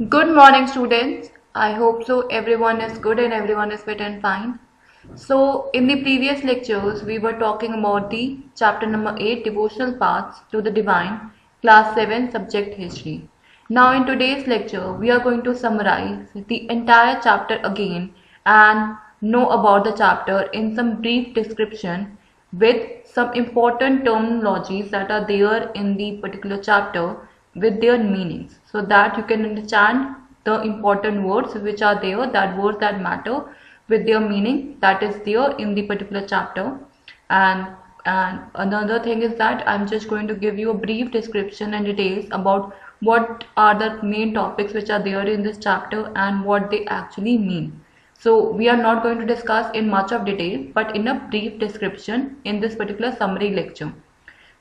Good morning, students. I hope so. Everyone is good and everyone is fit and fine. So, in the previous lectures, we were talking about the chapter number 8, Devotional Paths to the Divine, class 7, subject history. Now, in today's lecture, we are going to summarize the entire chapter again and know about the chapter in some brief description with some important terminologies that are there in the particular chapter with their meanings, so that you can understand the important words which are there, that words that matter with their meaning that is there in the particular chapter. And another thing is that I'm just going to give you a brief description and details about what are the main topics which are there in this chapter and what they actually mean. So we are not going to discuss in much of detail, but in a brief description in this particular summary lecture.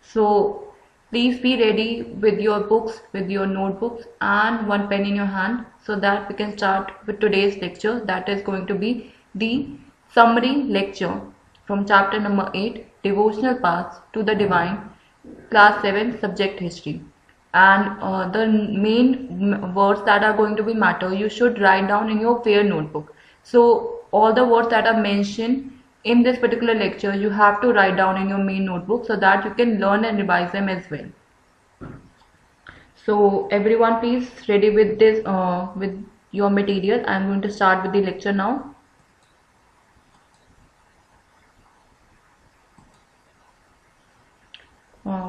So please be ready with your books, with your notebooks and one pen in your hand, so that we can start with today's lecture, that is going to be the summary lecture from chapter number 8, Devotional Paths to the Divine, class 7, subject history. And the main words that are going to be matter, you should write down in your fair notebook. So all the words that are mentioned in this particular lecture you have to write down in your main notebook, so that you can learn and revise them as well. So everyone, please ready with this with your material. I'm going to start with the lecture now.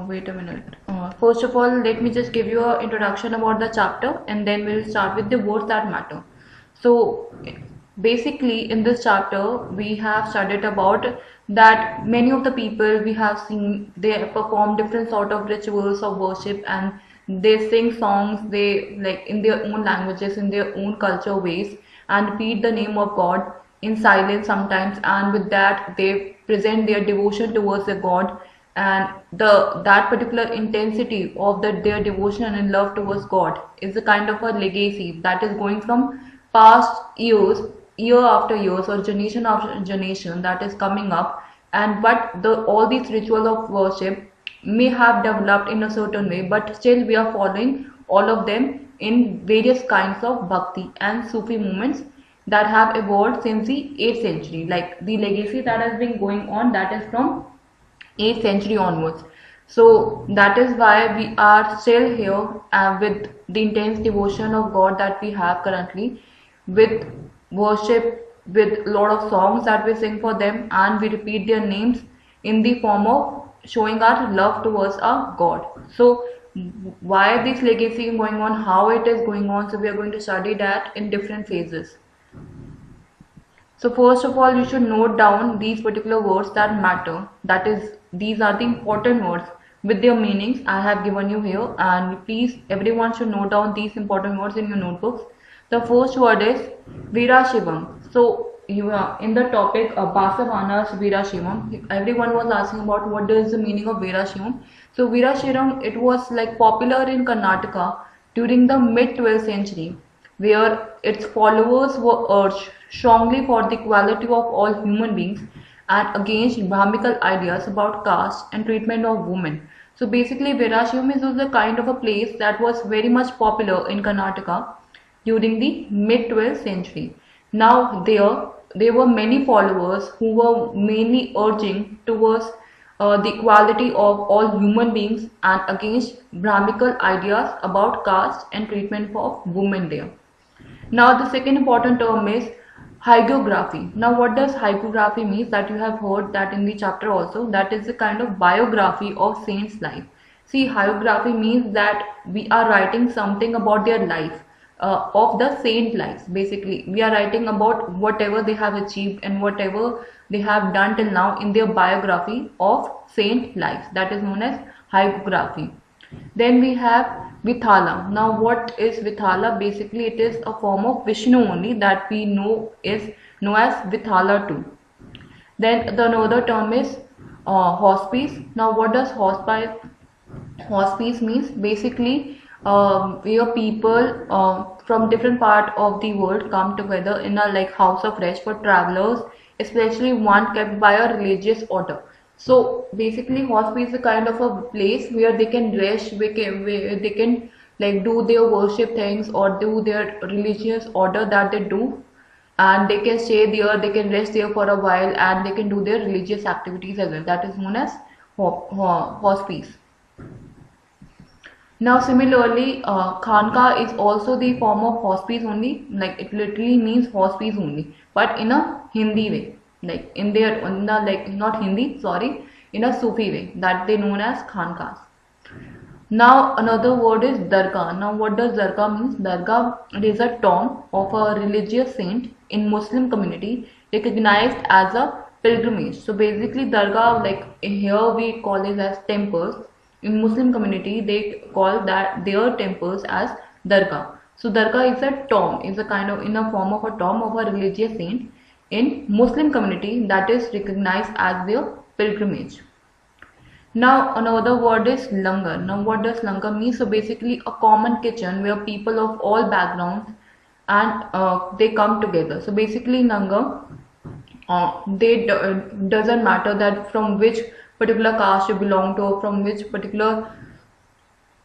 Wait a minute. First of all, let me just give you an introduction about the chapter, and then we'll start with the words that matter. So basically in this chapter we have studied about that many of the people we have seen, they perform different sort of rituals of worship, and they sing songs, they like in their own languages, in their own culture ways, and repeat the name of God in silence sometimes, and with that they present their devotion towards the God. And that particular intensity of their devotion and love towards God is a kind of a legacy that is going from past years, year after years, or generation after generation, that is coming up. And but all these rituals of worship may have developed in a certain way, but still we are following all of them in various kinds of Bhakti and Sufi movements that have evolved since the 8th century. Like the legacy that has been going on, that is from 8th century onwards. So that is why we are still here with the intense devotion of God that we have currently, with worship, with a lot of songs that we sing for them, and we repeat their names in the form of showing our love towards our God. So why this legacy is going on, how it is going on, so we are going to study that in different phases. So first of all, you should note down these particular words that matter. That is, these are the important words with their meanings I have given you here, and please everyone should note down these important words in your notebooks. The first word is Veera Shivam. So you are in the topic of Basavana's Veera Shivam. Everyone was asking about what is the meaning of Veera Shivam. So Veera Shivam, it was like popular in Karnataka during the mid 12th century, where its followers were urged strongly for the equality of all human beings and against Brahmical ideas about caste and treatment of women. So basically Veerashaivam is a kind of a place that was very much popular in Karnataka during the mid 12th century. Now there were many followers who were mainly urging towards the equality of all human beings and against Brahmical ideas about caste and treatment of women there. Now the second important term is hagiography. Now what does hagiography mean? That you have heard that in the chapter also, that is a kind of biography of saint's life. See, hagiography means that we are writing something about their life, of the saint lives. Basically we are writing about whatever they have achieved and whatever they have done till now in their biography of saint lives. That is known as hagiography. Then we have Vithala. Now what is Vithala? Basically it is a form of Vishnu only that we know is known as Vithala too. Then the another term is hospice. Now what does hospice means? Basically where people from different part of the world come together in a like house of rest for travelers, especially one kept by a religious order. So basically hospice is a kind of a place where they can rest, where they can like do their worship things or do their religious order that they do, and they can stay there, they can rest there for a while, and they can do their religious activities as well. That is known as hospice. Now similarly, Khanka is also the form of hospice only, like it literally means hospice only, but in a Hindi way, like in the like not Hindi, sorry, in a Sufi way, that they known as Khankas. Now another word is Dargah. Now what does Dargah means? Dargah, it is a tomb of a religious saint in Muslim community recognized as a pilgrimage. So basically Dargah, like here we call it as temples. In Muslim community they call that their temples as Dargah. So Dargah is a tomb, is a kind of in a form of a tomb of a religious saint in Muslim community that is recognized as their pilgrimage. Now another word is langar. Now what does langar mean? So basically a common kitchen where people of all backgrounds and they come together. So basically langar, doesn't matter that from which particular caste you belong to or from which particular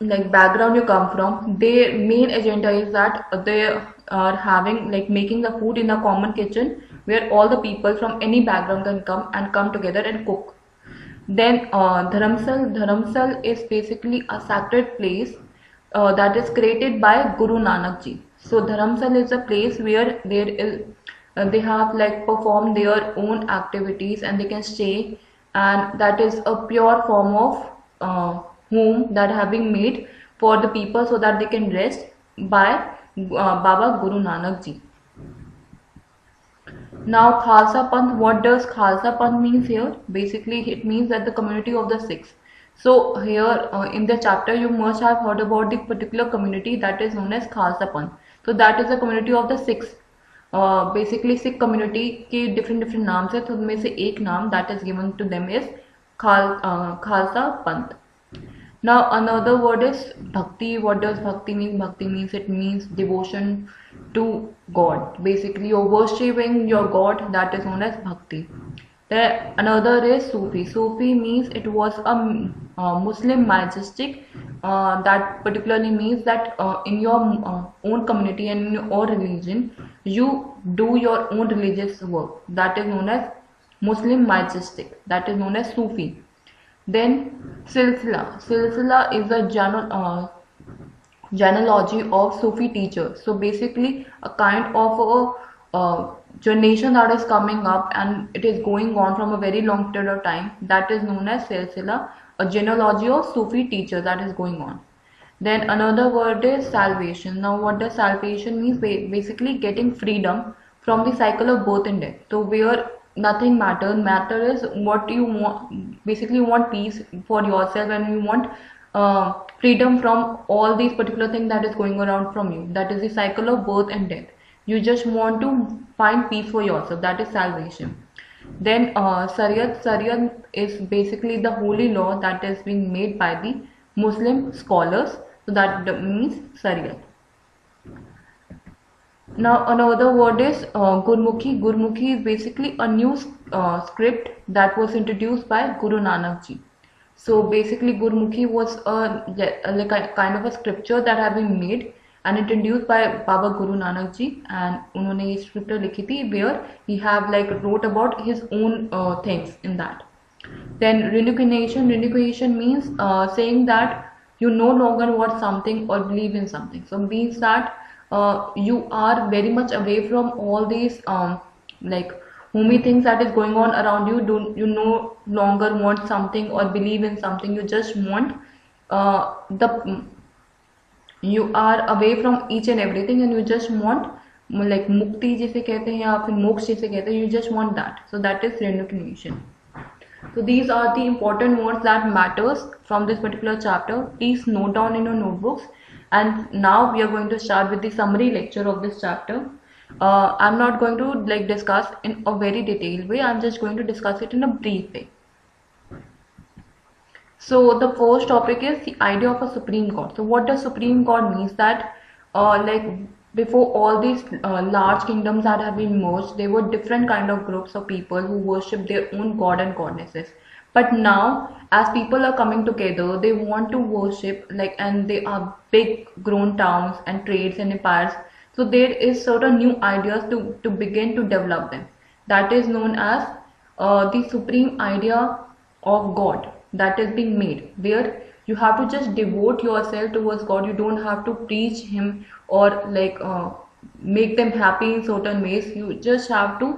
like background you come from. Their main agenda is that they are having like making the food in a common kitchen where all the people from any background can come together and cook. Then Dharamsal is basically a sacred place that is created by Guru Nanak ji. So Dharamsal is a place where there is they have like performed their own activities and they can stay, and that is a pure form of home that have been made for the people so that they can rest by Baba Guru Nanak ji. Now Khalsa Panth, what does Khalsa Panth means here? Basically it means that the community of the Sikhs. So here in the chapter you must have heard about the particular community that is known as Khalsa Panth. So that is the community of the Sikhs. Basically Sikh community के different नाम से, तो उनमें से एक नाम that is given to them is Khalsa Panth. Now another word is Bhakti. What does Bhakti mean? Bhakti means it means devotion to God. Basically you're worshipping your God, that is known as Bhakti. Then another is Sufi. Sufi means it was a Muslim majestic that particularly means that in your own community and in your own religion you do your own religious work, that is known as Muslim majestic, that is known as Sufi. Then Silsila. Silsila is a genealogy of Sufi teachers. So basically a kind of a generation that is coming up and it is going on from a very long period of time, that is known as Silsila, a genealogy of Sufi teachers that is going on. Then another word is salvation. Now what does salvation means? Basically getting freedom from the cycle of birth and death. So where nothing matters, matter is what you want. Basically you want peace for yourself and you want freedom from all these particular things that is going around from you. That is the cycle of birth and death. You just want to find peace for yourself, that is salvation. Then Sariyat. Sariyat is basically the holy law that is being made by the Muslim scholars. So that means Sariyat. Now another word is Gurmukhi. Gurmukhi is basically a new script that was introduced by Guru Nanak ji. So basically Gurmukhi was like a kind of a scripture that have been made and introduced by Baba Guru Nanak ji, and उन्होंने ये scripture लिखी थी where he have like wrote about his own things in that. Then renunciation. Renunciation means saying that you no longer want something or believe in something. So means that you are very much away from all these like homey things that is going on around you. You no longer want something or believe in something. You just want you are away from each and everything and you just want like mukti जिसे कहते हैं या फिर मोक्ष जिसे कहते हैं, you just want that. So that is renunciation. So these are the important words that matters from this particular chapter. Please note down in your notebooks. And now we are going to start with the summary lecture of this chapter. I'm not going to like discuss in a very detailed way. I'm just going to discuss it in a brief way. So the first topic is the idea of a supreme god. So what does supreme god means? That like before all these large kingdoms that have been merged, there were different kind of groups of people who worship their own god and goddesses. But now, as people are coming together, they want to worship, like, and they are big grown towns and trades and empires. So there is certain new ideas to begin to develop them. That is known as the supreme idea of God that is being made, where you have to just devote yourself towards God. You don't have to preach Him or like make them happy in certain ways. You just have to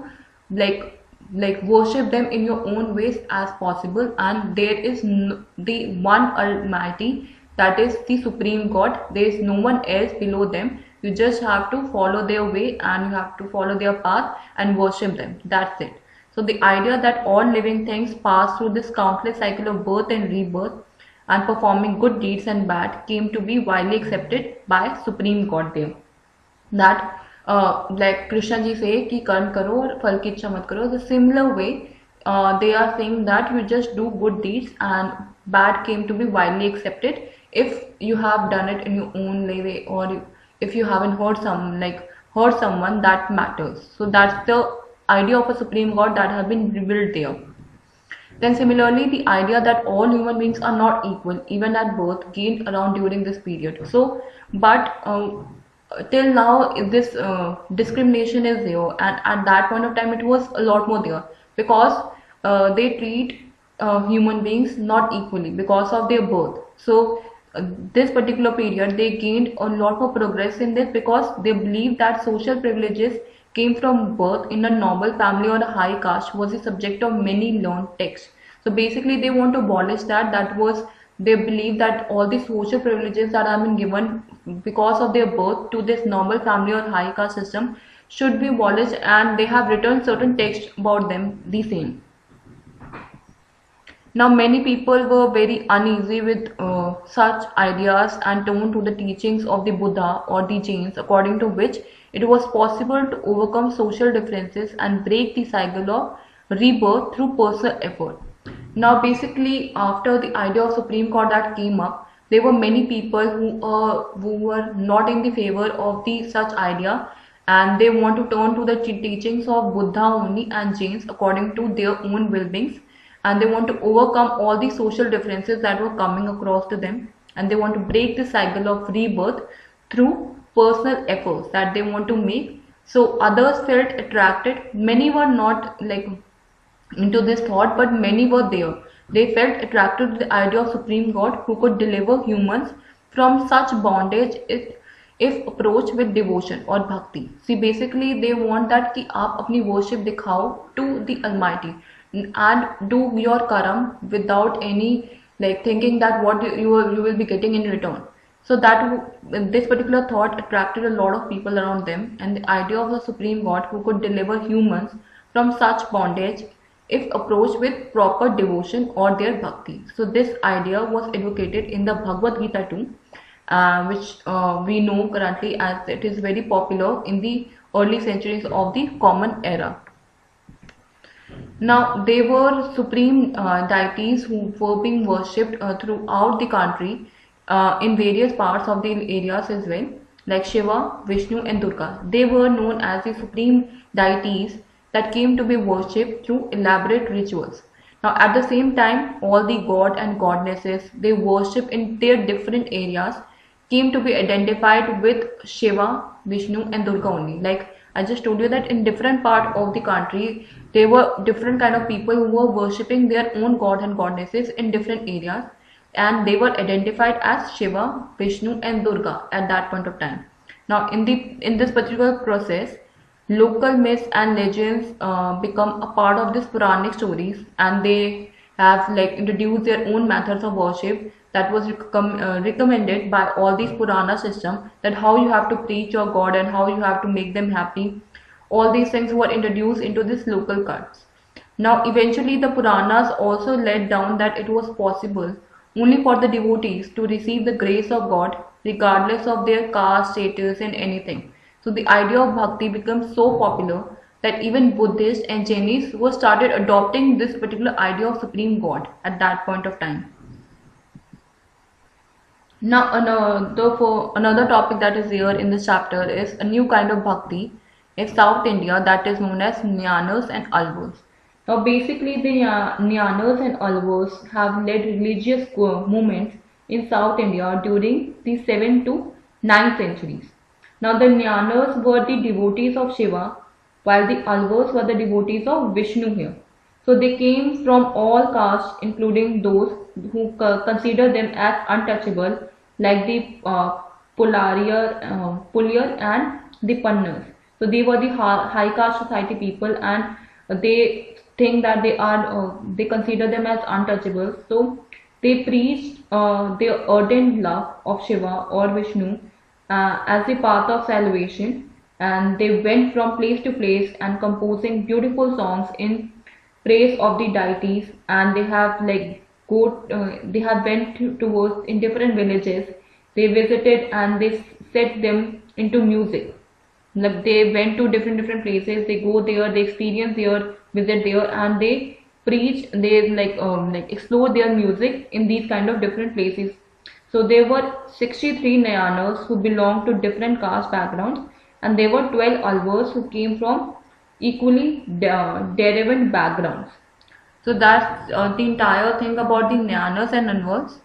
like worship them in your own ways as possible, and there is the one Almighty, that is the supreme God. There is no one else below them. You just have to follow their way and you have to follow their path and worship them. That's it. So the idea that all living things pass through this countless cycle of birth and rebirth and performing good deeds and bad came to be widely accepted by supreme God there. That like Krishna ji say कि कर्म करो और फल की इच्छा मत करो. The similar way they are saying that you just do good deeds and bad came to be widely accepted if you have done it in your own way, or if you haven't hurt someone that matters. So that's the idea of a supreme God that has been revealed there. Then similarly, the idea that all human beings are not equal even at birth gained around during this period. So but till now this discrimination is there, and at that point of time it was a lot more there, because they treat human beings not equally because of their birth. So this particular period they gained a lot more progress in this, because they believe that social privileges came from birth in a noble family or a high caste was the subject of many learned texts. So basically they want to abolish that. That was, they believe that all the social privileges that have been given because of their birth to this noble family or high caste system should be abolished, and they have written certain texts about them the same. Now many people were very uneasy with such ideas and turned to the teachings of the Buddha or the Jains, according to which it was possible to overcome social differences and break the cycle of rebirth through personal effort. Now basically after the idea of supreme God that came up, there were many people who were not in the favor of the such idea, and they want to turn to the teachings of Buddha only and Jains according to their own well-beings, and they want to overcome all the social differences that were coming across to them, and they want to break the cycle of rebirth through personal efforts that they want to make. So others felt attracted. Many were not like into this thought, but many were there. They felt attracted to the idea of supreme God who could deliver humans from such bondage if approached with devotion or bhakti. See, basically they want that कि आप अपनी worship दिखाओ to the Almighty and do your karam without any like thinking that what you will be getting in return. So that this particular thought attracted a lot of people around them, and the idea of the supreme God who could deliver humans from such bondage if approached with proper devotion or their bhakti. So this idea was advocated in the Bhagavad Gita too, which we know currently as it is very popular in the early centuries of the Common Era. Now they were supreme deities who were being worshipped throughout the country in various parts of the areas as well, like Shiva, Vishnu and Durga. They were known as the supreme deities that came to be worshipped through elaborate rituals. Now at the same time, all the god and goddesses they worship in their different areas came to be identified with Shiva, Vishnu and Durga only. Like I just told you that in different part of the country there were different kind of people who were worshipping their own gods and goddesses in different areas, and they were identified as Shiva, Vishnu and Durga at that point of time. Now in this particular process, local myths and legends become a part of these Puranic stories, and they have like introduced their own methods of worship that was recommended by all these Purana system, that how you have to preach your God and how you have to make them happy. All these things were introduced into this local cults. Now eventually the Puranas also laid down that it was possible only for the devotees to receive the grace of God regardless of their caste, status and anything. So the idea of bhakti becomes so popular that even Buddhists and Jainis were started adopting this particular idea of supreme God at that point of time. Now another topic that is here in this chapter is a new kind of bhakti in South India that is known as Jnanas and Alvas. Now, basically, the Jnanas and Alvars have led religious movements in South India during the 7th to 9th centuries. Now, the Jnanas were the devotees of Shiva, while the Alvars were the devotees of Vishnu here. So, they came from all castes, including those who consider them as untouchable, like the Pulyar and the Pannas. So, they were the high caste society people, and they think that they consider them as untouchable. So they preached their ardent love of Shiva or Vishnu as the path of salvation, and they went from place to place and composing beautiful songs in praise of the deities. And they have they have went towards in different villages. They visited and they set them into music. Like they went to different places, they go there, they experience there, visit there, and they preach, they explore their music in these kind of different places. So there were 63 Nayanas who belonged to different caste backgrounds, and there were 12 Alvars who came from equally derived backgrounds. So that's the entire thing about the Nayanas and Alvars.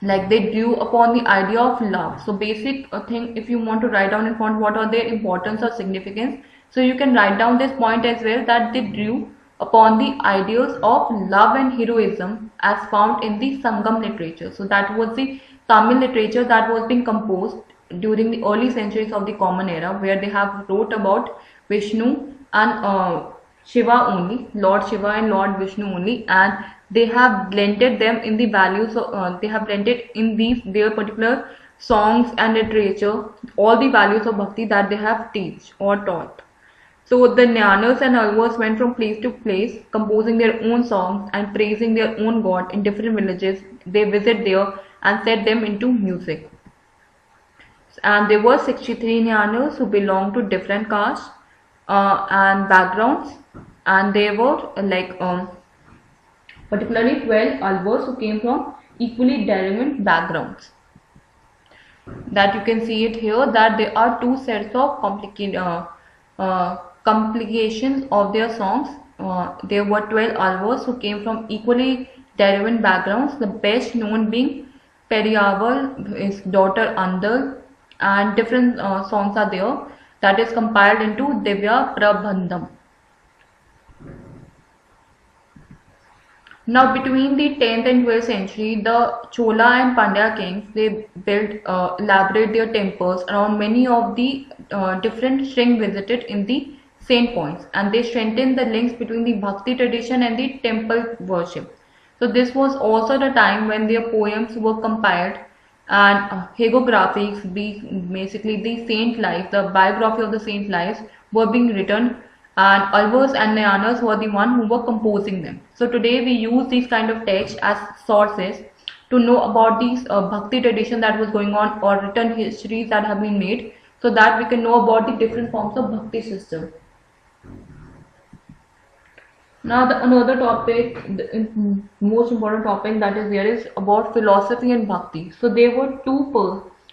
Like they drew upon the idea of love. So basic thing, if you want to write down in front what are their importance or significance, so you can write down this point as well, that they drew upon the ideals of love and heroism as found in the Sangam literature. So that was the Tamil literature that was being composed during the early centuries of the Common Era, where they have wrote about Vishnu and Shiva only, Lord Shiva and Lord Vishnu only, and they have blended them in the values they have blended in these their particular songs and literature all the values of bhakti that they have teach or taught. So the Jnanas and Alvars went from place to place composing their own songs and praising their own god in different villages. They visit there and set them into music. And there were 63 Jnanas who belonged to different castes and backgrounds, and they were particularly 12 Alvars who came from equally derived backgrounds. That you can see it here, that there are two sets of complications of their songs. There were 12 Alvars who came from equally derived backgrounds, the best known being Periyaval, his daughter Andal, and different songs are there that is compiled into Divya Prabandham. Now, between the 10th and 12th century, the Chola and Pandya kings, they built elaborate their temples around many of the different shrines visited in the saint points, and they strengthened the links between the Bhakti tradition and the temple worship. So this was also the time when their poems were compiled and hagiographies, basically the saint life, the biography of the saint lives were being written, and Alvars and Nayanas were the one who were composing them. So today we use these kind of texts as sources to know about these Bhakti tradition that was going on, or written histories that have been made, so that we can know about the different forms of Bhakti system. Now another topic, the most important topic that is there, is about philosophy and Bhakti. So there were two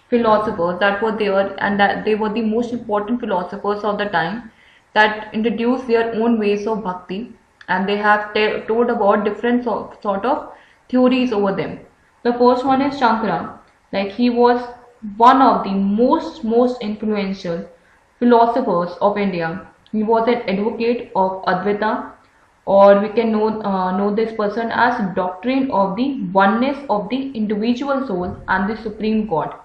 philosophers that were there, and that they were the most important philosophers of the time, that introduced their own ways of Bhakti, and they have told about different sort of theories over them. The first one is Shankara. Like he was one of the most influential philosophers of India. He was an advocate of Advaita, or we can know this person as doctrine of the oneness of the individual soul and the supreme God,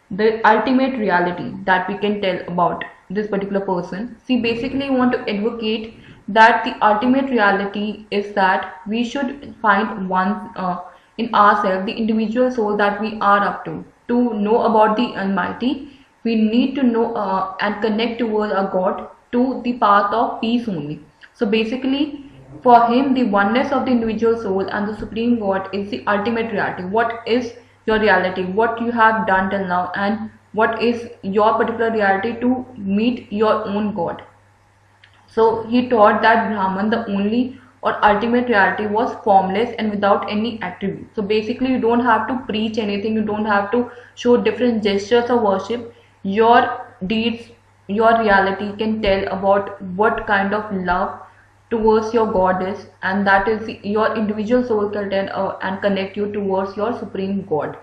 the ultimate reality that we can tell about this particular person. See, basically want to advocate that the ultimate reality is that we should find one in ourselves, the individual soul that we are up to know about the Almighty. We need to know and connect towards a God, to the path of peace only. So basically for him, the oneness of the individual soul and the supreme God is the ultimate reality. What is your reality, what you have done till now, and what is your particular reality to meet your own God. So he taught that Brahman, the only or ultimate reality, was formless and without any attribute. So basically you don't have to preach anything, you don't have to show different gestures of worship. Your deeds, your reality can tell about what kind of love towards your goddess, and that is your individual soul can and connect you towards your supreme god.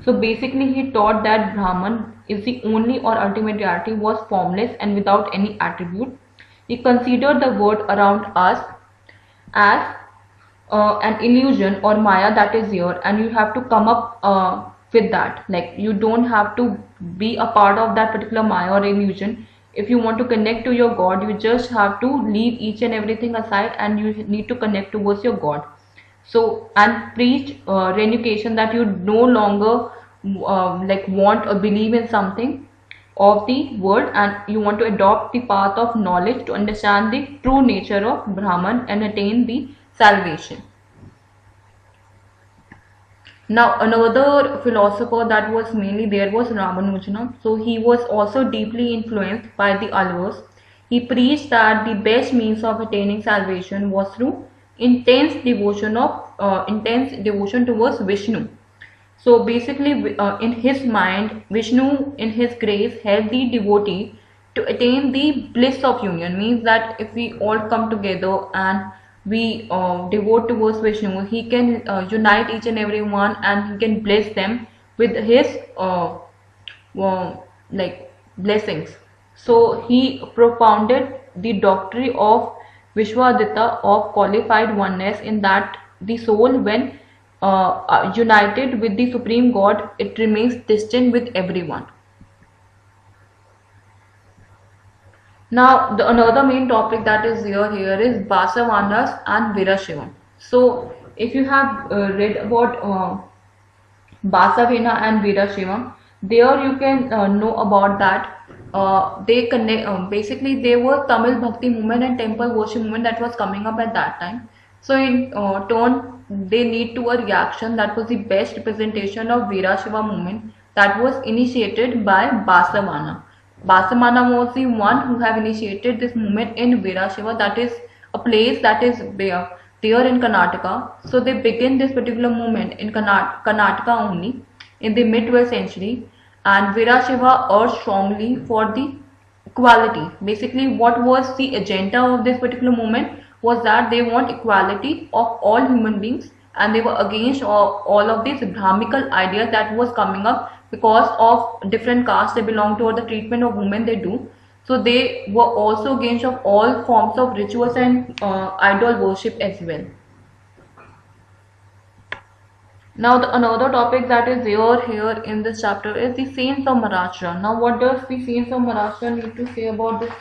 So basically he taught that Brahman is the only or ultimate reality, was formless and without any attribute. He considered the world around us as an illusion or Maya that is here, and you have to come up with that. Like, you don't have to be a part of that particular Maya or illusion. If you want to connect to your God, you just have to leave each and everything aside, and you need to connect towards your God. So, and preach renunciation, that you no longer like want or believe in something of the world, and you want to adopt the path of knowledge to understand the true nature of Brahman and attain the salvation. Now another philosopher that was mainly there was Ramanujana. So he was also deeply influenced by the Alvars. He preached that the best means of attaining salvation was through intense devotion towards Vishnu. So basically, in his mind, Vishnu in his grace helped the devotee to attain the bliss of union. Means that if we all come together and we devote towards Vishnu, he can unite each and every one, and he can bless them with his like blessings. So he propounded the doctrine of Vishwadita, of qualified oneness, in that the soul, when united with the Supreme God, it remains distant with everyone. Now another main topic that is here is Basavanas and Virashivam. So if you have read about Basavana and Virashivam, there you can know about that. They connect. Basically, they were Tamil Bhakti movement and temple worship movement that was coming up at that time. So in turn, they lead to a reaction that was the best representation of Virashiva movement, that was initiated by Basavana. Basavana was the one who have initiated this movement in Virashiva, that is a place that is there in Karnataka. So they began this particular movement in Karnataka only in the mid-12th century, and Virashiva urged strongly for the equality. Basically, what was the agenda of this particular movement was that they want equality of all human beings, and they were against all of these Brahmical ideas that was coming up because of different castes they belong to, or the treatment of women they do. So they were also against of all forms of rituals and idol worship as well. Now another topic that is here in this chapter is the Saints of Maharashtra. Now what does the Saints of Maharashtra need to say about this?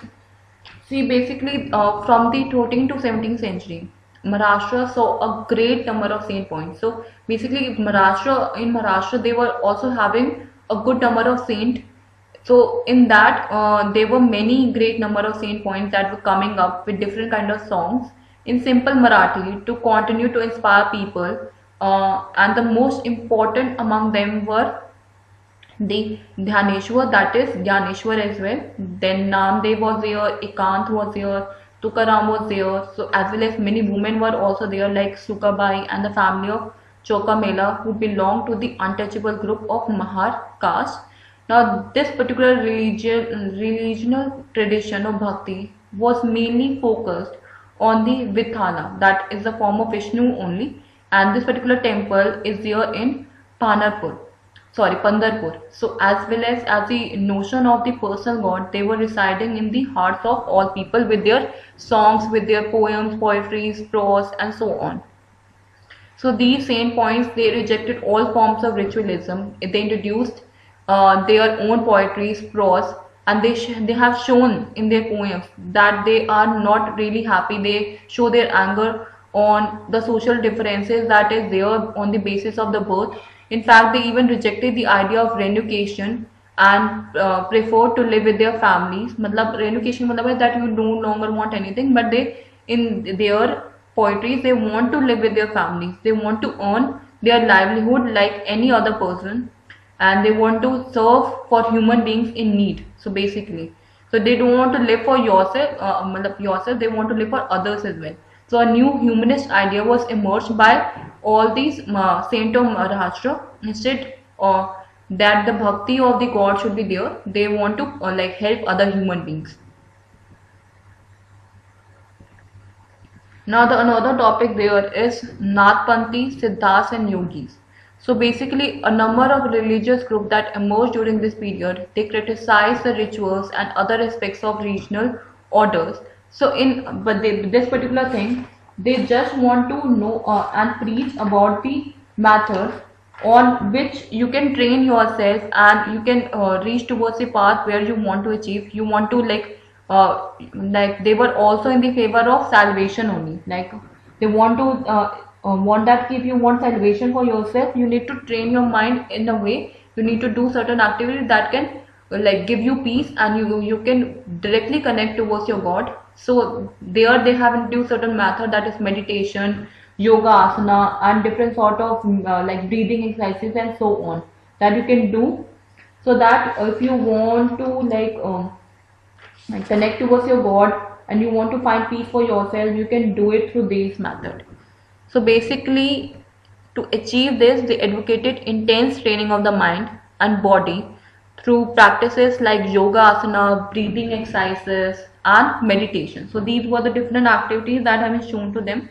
See, basically from the 14th to 17th century, Maharashtra saw a great number of saint points. So basically in Maharashtra they were also having a good number of saint. So in that there were many great number of saint points that were coming up with different kind of songs in simple Marathi to continue to inspire people. And the most important among them were the Dhyaneshwar, that is Gyaneshwar as well. Then Namdev was there, Ekant was there, Tukaram was there. So as well as many women were also there, like Sukabai and the family of Chokamela, who belonged to the untouchable group of Mahar caste. Now this particular religional tradition of Bhakti was mainly focused on the Vithala, that is the form of Vishnu only, and this particular temple is there in Pandarpur. So as well as the notion of the personal God, they were residing in the hearts of all people with their songs, with their poems, poetries, prose, and so on. So these saint points, they rejected all forms of ritualism. They introduced their own poetries, prose, and they have shown in their poems that they are not really happy. They show their anger on the social differences that is there on the basis of the birth. In fact, they even rejected the idea of renunciation and preferred to live with their families. Renunciation is that you no longer want anything, but they, in their poetries, they want to live with their families. They want to earn their livelihood like any other person, and they want to serve for human beings in need. So basically, so they don't want to live for yourself, they want to live for others as well. So a new humanist idea was emerged by all these saints of Maharashtra. Instead that the bhakti of the God should be there, they want to help other human beings. Now the another topic there is Nathpanthis, Siddhas and Yogis. So basically a number of religious groups that emerged during this period, they criticize the rituals and other aspects of regional orders. So this particular thing, they just want to know and preach about the method on which you can train yourself and you can reach towards a path where you want to achieve. You want to like they were also in the favor of salvation only. Like they want to want that if you want salvation for yourself, you need to train your mind in a way. You need to do certain activities that can like give you peace, and you can directly connect towards your God. So there they have introduced certain method, that is meditation, yoga asana, and different sort of like breathing exercises and so on, that you can do, so that if you want to like connect towards your God and you want to find peace for yourself, you can do it through this method. So basically to achieve this, they advocated intense training of the mind and body through practices like yoga asana, breathing exercises and meditation. So these were the different activities that have been shown to them.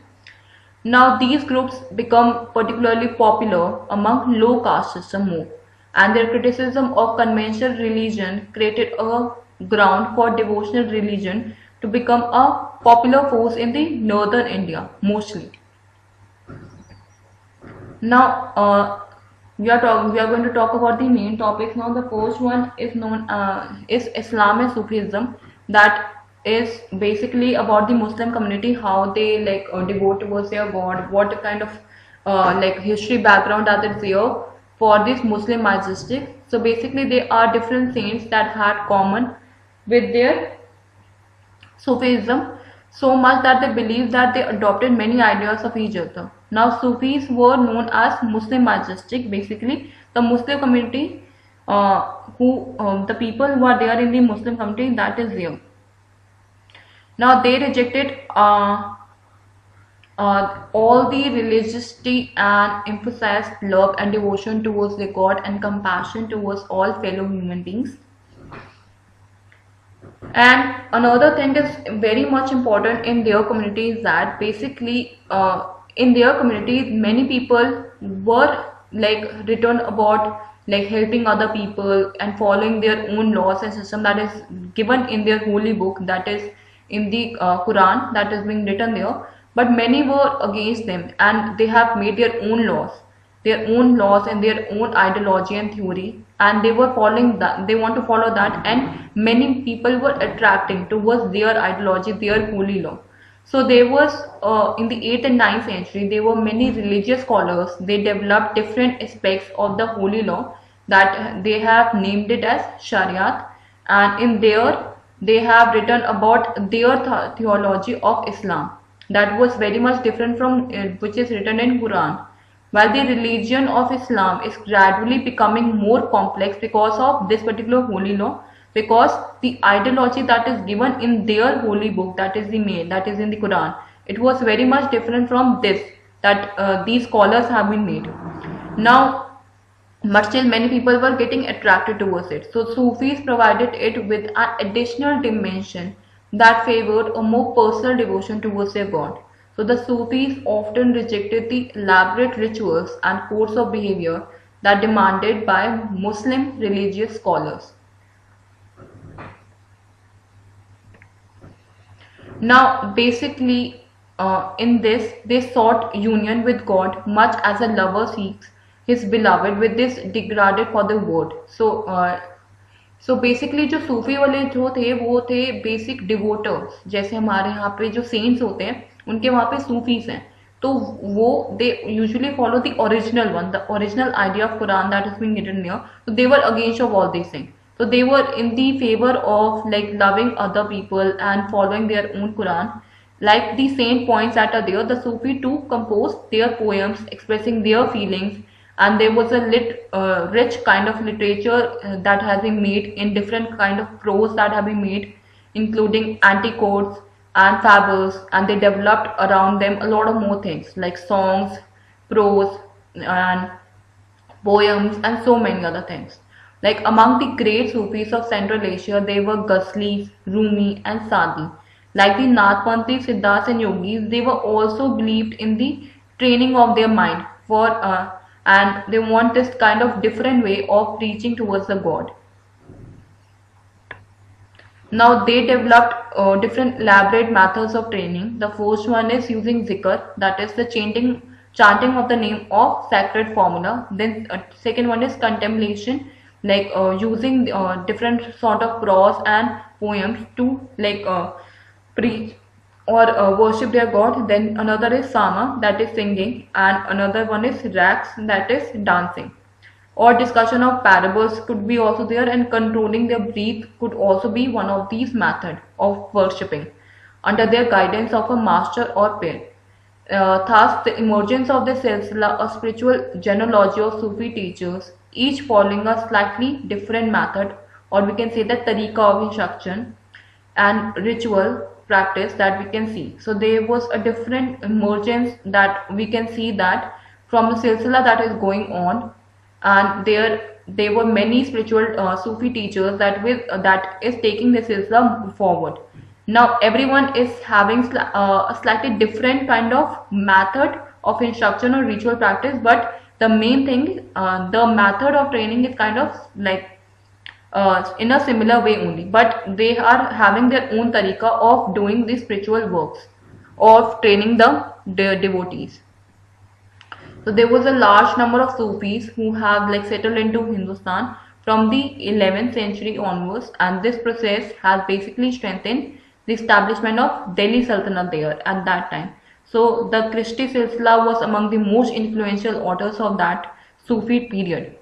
Now these groups become particularly popular among low caste system more, and their criticism of conventional religion created a ground for devotional religion to become a popular force in the northern India mostly. Now we are going to talk about the main topics. Now the first one is known is Islam and Sufism. That is basically about the Muslim community, how they devote towards their God, what kind of like history background that is there for this Muslim majestic. So basically they are different saints that had common with their Sufism, so much that they believe that they adopted many ideas of each other. Now Sufis were known as Muslim majestic, basically the Muslim community the people who are there in the Muslim community, that is there. Now they rejected all the religiosity and emphasized love and devotion towards the God and compassion towards all fellow human beings. And another thing is very much important in their community is that basically in their community many people were written about helping other people and following their own laws and system that is given in their holy book, that is in the Quran, that is being written there. But many were against them and they have made their own laws and their own ideology and theory, and they were following that, they want to follow that, and many people were attracting towards their ideology, their holy law. So there was in the 8th and 9th century there were many religious scholars. They developed different aspects of the holy law that they have named it as Shariat, and in there they have written about their theology of Islam that was very much different from which is written in Quran. While the religion of Islam is gradually becoming more complex because of this particular holy law, because the ideology that is given in their holy book, that is that is in the Quran, it was very much different from this that these scholars have been made. Now, but still many people were getting attracted towards it. So Sufis provided it with an additional dimension that favored a more personal devotion towards their God. So the Sufis often rejected the elaborate rituals and codes of behavior that demanded by Muslim religious scholars. Now basically in this they sought union with God much as a lover seeks his beloved with this degraded for the word. So basically जो सूफी वाले जो थे वो थे basic डिवोटर्स, जैसे हमारे यहाँ पे जो सेंट्स होते हैं उनके वहाँ पे सूफीज हैं, तो वो they usually follow the original one, the original idea of Quran that is being written here. So they were against of all these things. So they were in the favor of loving other people and following their own Quran. Like the saint points that are there, the Sufi too composed their poems expressing their feelings, and there was a rich kind of literature that has been made in different kind of prose that have been made, including anticodes and fables, and they developed around them a lot of more things like songs, prose and poems and so many other things. Like among the great Sufis of Central Asia, they were Ghazlis, Rumi and Sadi. Like the Nathpanthis, Siddhas and Yogis, they were also believed in the training of their mind and they want this kind of different way of reaching towards the God. Now they developed different elaborate methods of training. The first one is using zikr, that is the chanting of the name of sacred formula. Then second one is contemplation, like using different sort of prose and poems to preach or worship their god. Then another is sama, that is singing, and another one is raks, that is dancing. Or discussion of parables could be also there, and controlling their breath could also be one of these methods of worshipping under their guidance of a master or peer. Thus, the emergence of the silsila, a spiritual genealogy of Sufi teachers, each following a slightly different method, or we can say the tariqa of instruction and ritual practice that we can see. So there was a different emergence that we can see that from the silsila that is going on, and there were many spiritual Sufi teachers that is taking the silsila forward. Now everyone is having a slightly different kind of method of instruction or ritual practice, but the main thing, the method of training is kind of in a similar way only, but they are having their own tariqa of doing these spiritual works, of training the devotees. So there was a large number of Sufis who have settled into Hindustan from the 11th century onwards, and this process has basically strengthened the establishment of Delhi Sultanate there at that time. So the Christi Silsila was among the most influential orders of that Sufi period,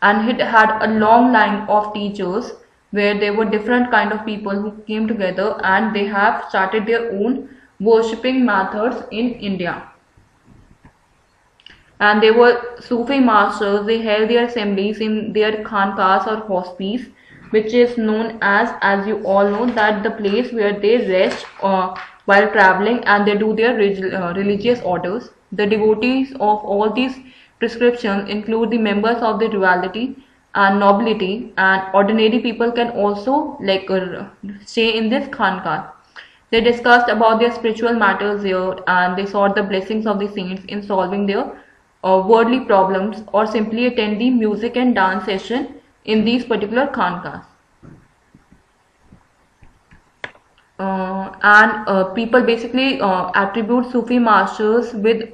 and it had a long line of teachers where there were different kind of people who came together, and they have started their own worshipping methods in India. And they were Sufi masters. They held their assemblies in their khanqahs or hospice, which is known as you all know, that the place where they rest while traveling, and they do their religious orders. The devotees of all these prescriptions include the members of the royalty and nobility, and ordinary people can also stay in this khanqah. They discussed about their spiritual matters here, and they sought the blessings of the saints in solving their worldly problems, or simply attend the music and dance session in these particular khanqahs. People basically attribute Sufi masters with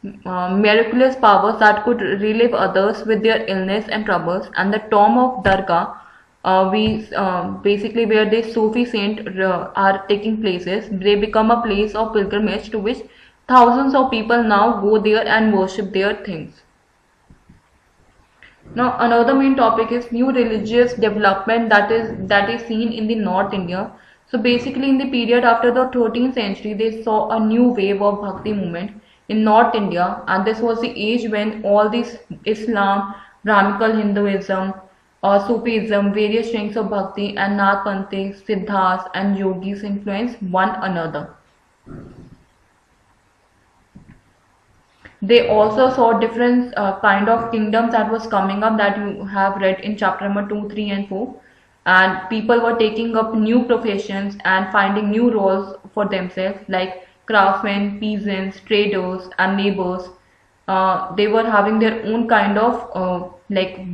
miraculous powers that could relieve others with their illness and troubles. And the tomb of Dargah, basically where the Sufi saints are taking places, they become a place of pilgrimage to which thousands of people now go there and worship their things. Now another main topic is new religious development that is seen in the North India. So basically in the period after the 13th century, they saw a new wave of Bhakti movement in North India, and this was the age when all these Islam, Brahminical Hinduism, Sufism, various strings of Bhakti, and Nathpanthis, Siddhas and Yogis influenced one another. They also saw different kind of kingdoms that was coming up, that you have read in chapter number 2, 3 and 4. And people were taking up new professions and finding new roles for themselves, like craftsmen, peasants, traders and neighbors. They were having their own kind of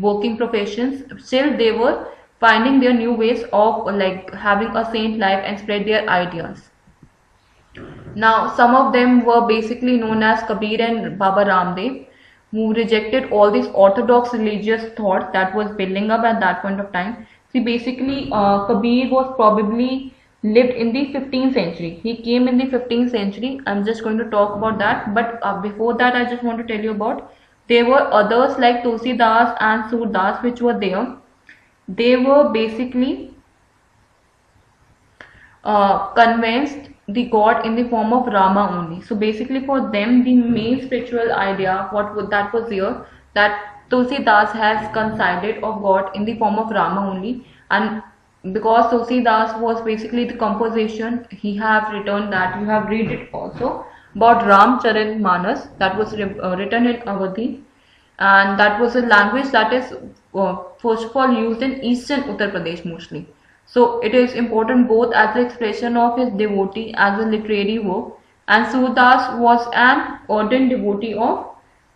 working professions. Still they were finding their new ways of having a saint life and spread their ideas. Now some of them were basically known as Kabir and Baba Ramdev, who rejected all this orthodox religious thought that was building up at that point of time. See, basically Kabir was probably lived in the 15th century. He came in the 15th century. I'm just going to talk about that, but before that I just want to tell you about, there were others like Tulsidas and Surdas which were there. They were basically convinced the god in the form of Rama only. So basically for them the main spiritual idea that was here, that Tulsidas has conceived of God in the form of Rama only. And because Tulsidas was basically the composition, he have written that, you have read it also, about Ram Charan Manas, that was written in Awadhi, and that was a language that is first of all used in eastern Uttar Pradesh mostly. So it is important both as the expression of his devotee as a literary work, and Siddhas was an ardent devotee of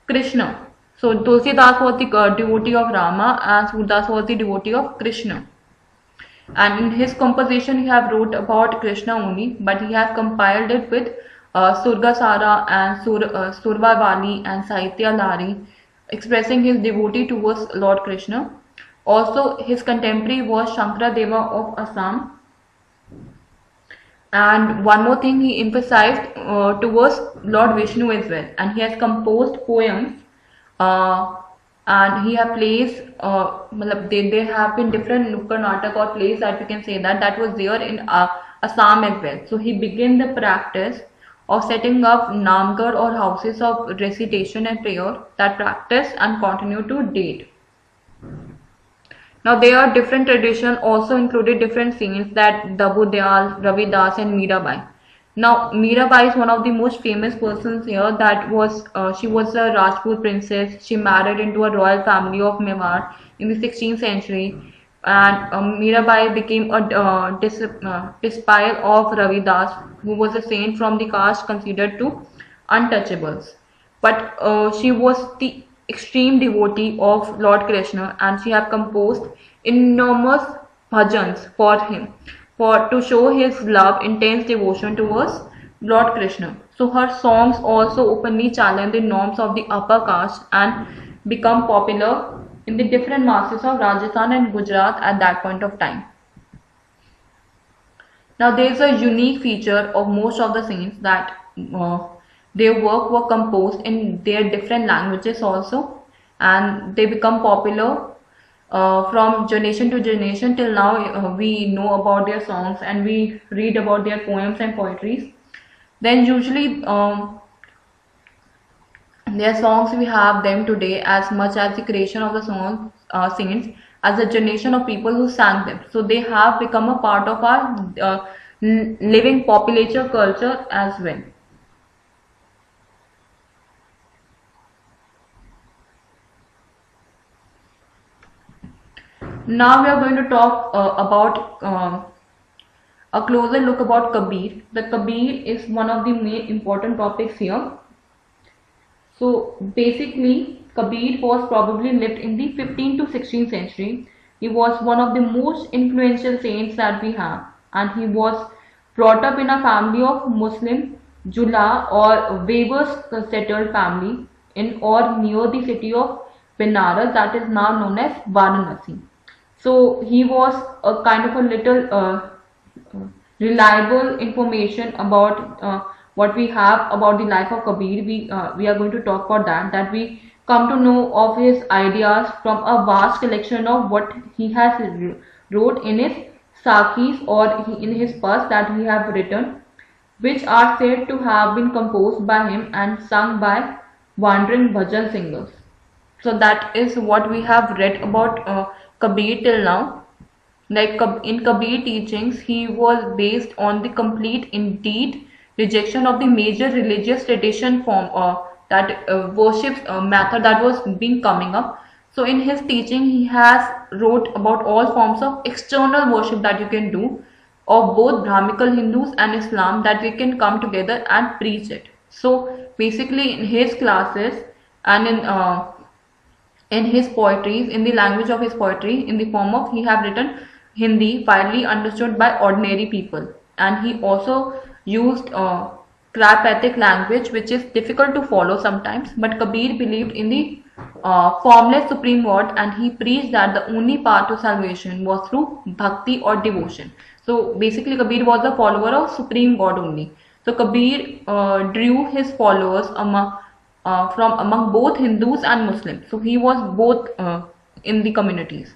Krishna. So Tulsidas was the devotee of Rama and Siddhas was the devotee of Krishna. And in his composition he have wrote about Krishna only, but he has compiled it with Surgasara and Survavali and Sahitya Lari, expressing his devotee towards Lord Krishna. Also his contemporary was Shankaradeva of Assam. And one more thing, he emphasized towards Lord Vishnu as well, and he has composed poems, uh, and he have plays. There have been different Nukkad Natak or plays that we can say that was there in Assam as well. So he began the practice of setting up namgar or houses of recitation and prayer, that practice and continue to date. Now there are different traditions also included different saints, that Dabudayal, Ravidas and Mirabai. Now Mirabai is one of the most famous persons here. That was she was a Rajput princess. She married into a royal family of Mewar in the 16th century, and Mirabai became a disciple of Ravidas, who was a saint from the caste considered to untouchables. But she was the extreme devotee of Lord Krishna, and she have composed enormous bhajans for him, for to show his love, intense devotion towards Lord Krishna. So her songs also openly challenge the norms of the upper caste and become popular in the different masses of Rajasthan and Gujarat at that point of time. Now there is a unique feature of most of the saints, that their work were composed in their different languages also, and they become popular from generation to generation. Till now we know about their songs and we read about their poems and poetries. Then usually their songs, we have them today as much as the creation of the song saints, as a generation of people who sang them. So they have become a part of our living populature culture as well. Now we are going to talk about a closer look about Kabir. The Kabir is one of the main important topics here. So basically Kabir was probably lived in the 15th to 16th century. He was one of the most influential saints that we have, and he was brought up in a family of Muslim Jula or weavers settled family in or near the city of Benares, that is now known as Varanasi. So he was a kind of a little reliable information about what we have about the life of Kabir. We are going to talk about that we come to know of his ideas from a vast collection of what he has wrote in his Sakhis or in his purse that he have written, which are said to have been composed by him and sung by wandering bhajan singers. So that is what we have read about Kabir till now. Like in Kabir teachings, he was based on the complete, indeed, rejection of the major religious tradition form that worships method that was being coming up. So in his teaching, he has wrote about all forms of external worship that you can do of both Brahmical Hindus and Islam, that we can come together and preach it. So basically in his classes and in his poetries, in the language of his poetry, in the form of, he have written Hindi widely understood by ordinary people, and he also used Krapathic language, which is difficult to follow sometimes. But Kabir believed in the formless supreme God, and he preached that the only path to salvation was through bhakti or devotion. So basically Kabir was a follower of supreme God only. So Kabir drew his followers from among both Hindus and Muslims. So he was both in the communities.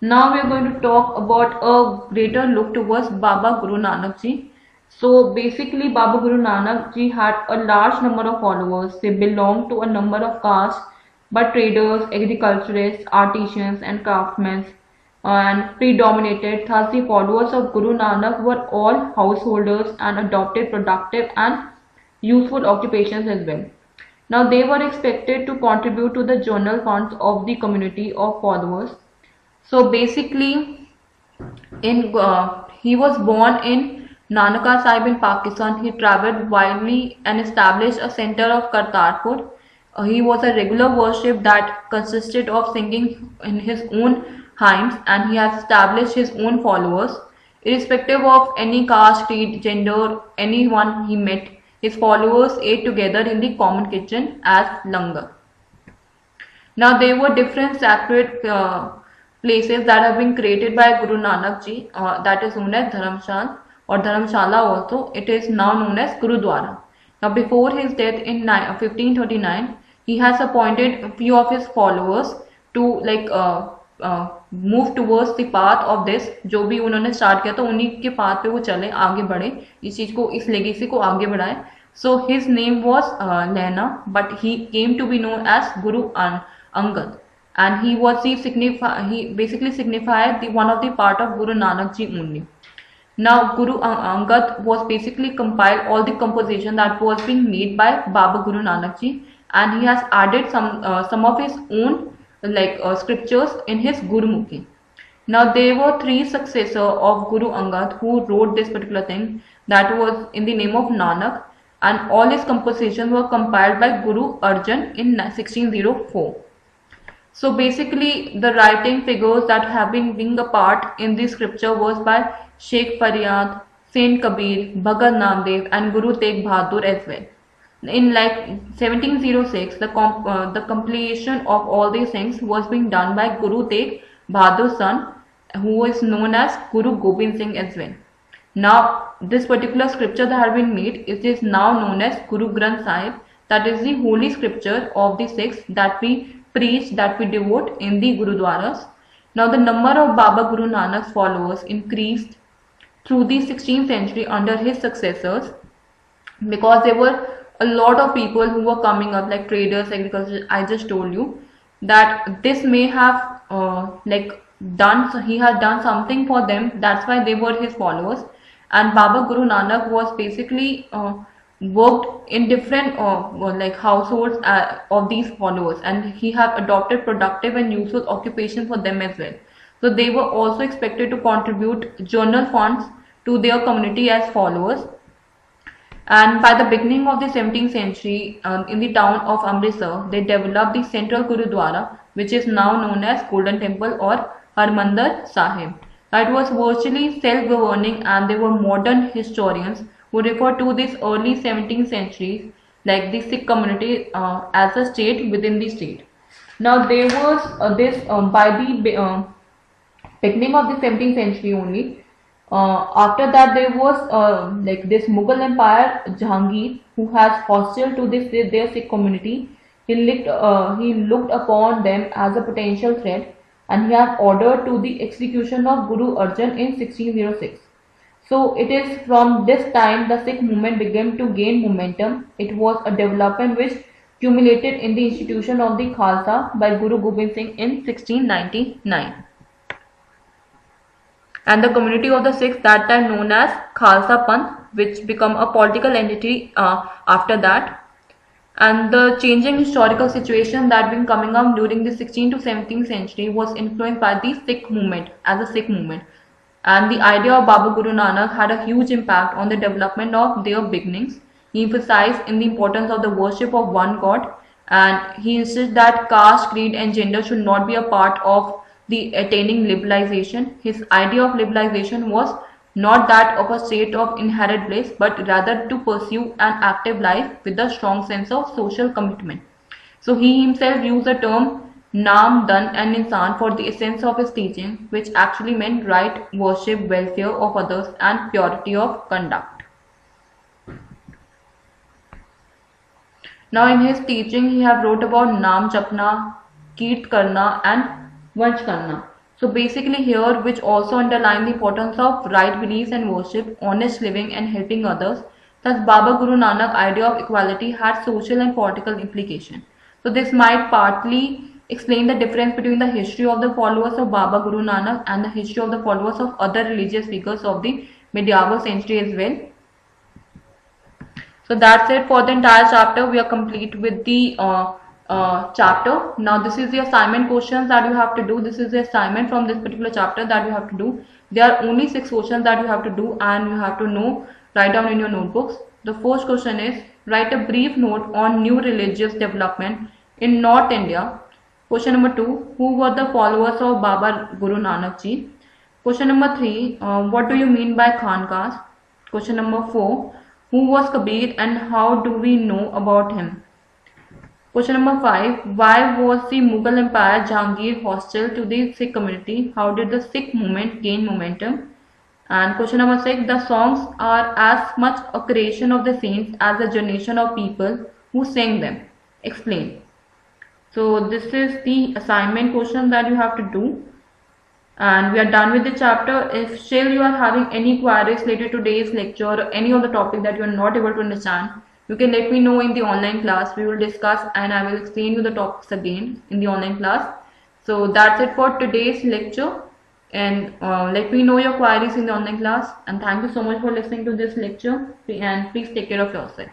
Now we are going to talk about a greater look towards Baba Guru Nanak Ji. So basically Baba Guru Nanak Ji had a large number of followers. They belonged to a number of castes, but traders, agriculturists, artisans and craftsmen and predominated. Thus the followers of Guru Nanak were all householders and adopted productive and useful occupations as well. Now they were expected to contribute to the general funds of the community of followers. So basically He was born in Nanaka Sahib in Pakistan. He travelled widely and established a center of Kartarpur. He was a regular worship that consisted of singing in his own hymns, and he has established his own followers. Irrespective of any caste, creed, gender, anyone he met, his followers ate together in the common kitchen as langar. Now there were different sacred places that have been created by Guru Nanak ji, that is known as Dharamshala or Dharamshala also. It is now known as Gurudwara. Now before his death in 1539, he has appointed a few of his followers to move towards the path of this. जो भी उन्होंने start किया था उन्हीं के path पे वो चले, आगे बढ़े, इस चीज को, इस legacy को आगे बढ़ाए. So his name was Lehna, but he came to be known as Guru Angad, and he basically signified the one of the part of Guru Nanak ji only. Now Guru Angad was basically compiled all the composition that was being made by Baba Guru Nanak ji, and he has added some of his own scriptures in his Gurumukhi. Now there were three successors of Guru Angad who wrote this particular thing, that was in the name of Nanak, and all his compositions were compiled by Guru Arjan in 1604. So basically the writing figures that have been being a part in this scripture was by Sheikh Faryad, Saint Kabir, Bhagat Namdev and Guru Tegh Bahadur as well. In 1706, the completion of all these things was being done by Guru Tegh Bahadur's son, who is known as Guru Gobind Singh as well. Now this particular scripture that has been made, it is now known as Guru Granth Sahib, that is the holy scripture of the Sikhs that we preach, that we devote in the Gurudwaras. Now the number of Baba Guru Nanak's followers increased through the 16th century under his successors, because there were a lot of people who were coming up, like traders, agriculture. I just told you that this may have he had done something for them, that's why they were his followers. And Baba Guru Nanak was basically worked in different households of these followers, and he have adopted productive and useful occupation for them as well. So they were also expected to contribute journal funds to their community as followers. And by the beginning of the 17th century, in the town of Amritsar, they developed the central Gurudwara, which is now known as Golden Temple or Harmandir Sahib. It was virtually self-governing, and there were modern historians who refer to this early 17th century like the Sikh community as a state within the state. Now there was by the beginning of the 17th century only. After that there was this Mughal Empire Jahangir, who has hostile to their Sikh community. He looked upon them as a potential threat, and he had ordered to the execution of Guru Arjan in 1606. So it is from this time the Sikh movement began to gain momentum. It was a development which culminated in the institution of the Khalsa by Guru Gobind Singh in 1699. And the community of the Sikhs that time known as Khalsa Panth, which become a political entity after that. And the changing historical situation that been coming up during the 16th to 17th century was influenced by the Sikh movement as a Sikh movement. And the idea of Baba Guru Nanak had a huge impact on the development of their beginnings. He emphasized in the importance of the worship of one God, and he insisted that caste, creed and gender should not be a part of the attaining liberalization. His idea of liberalization was not that of a state of inherent bliss, but rather to pursue an active life with a strong sense of social commitment. So he himself used the term Naam, Dan and Insan for the essence of his teaching, which actually meant right worship, welfare of others and purity of conduct. Now in his teaching he have wrote about Naam Japna, Kirt Karna and Vanch Karna. So basically here, which also underline the importance of right beliefs and worship, honest living and helping others. Thus Baba Guru Nanak idea of equality had social and political implication. So this might partly explain the difference between the history of the followers of Baba Guru Nanak and the history of the followers of other religious figures of the medieval century as well. So that's it for the entire chapter. We are complete with the chapter. Now this is the assignment questions that you have to do. This is the assignment from this particular chapter that you have to do. There are only 6 questions that you have to do, and you have to know, write down in your notebooks. The first question is, write a brief note on new religious development in North India. Question number 2, who were the followers of Baba Guru Nanak Ji? Question number 3, what do you mean by Khankas? Question number 4, who was Kabir and how do we know about him? Question number 5, why was the Mughal Empire Jahangir hostile to the Sikh community? How did the Sikh movement gain momentum? And question number 6, the songs are as much a creation of the saints as a generation of people who sang them. Explain. So this is the assignment question that you have to do. And we are done with the chapter. If still you are having any queries related to today's lecture or any of the topic that you are not able to understand, you can let me know in the online class. We will discuss and I will explain you the topics again in the online class. So that's it for today's lecture. And let me know your queries in the online class. And thank you so much for listening to this lecture. And please take care of yourself.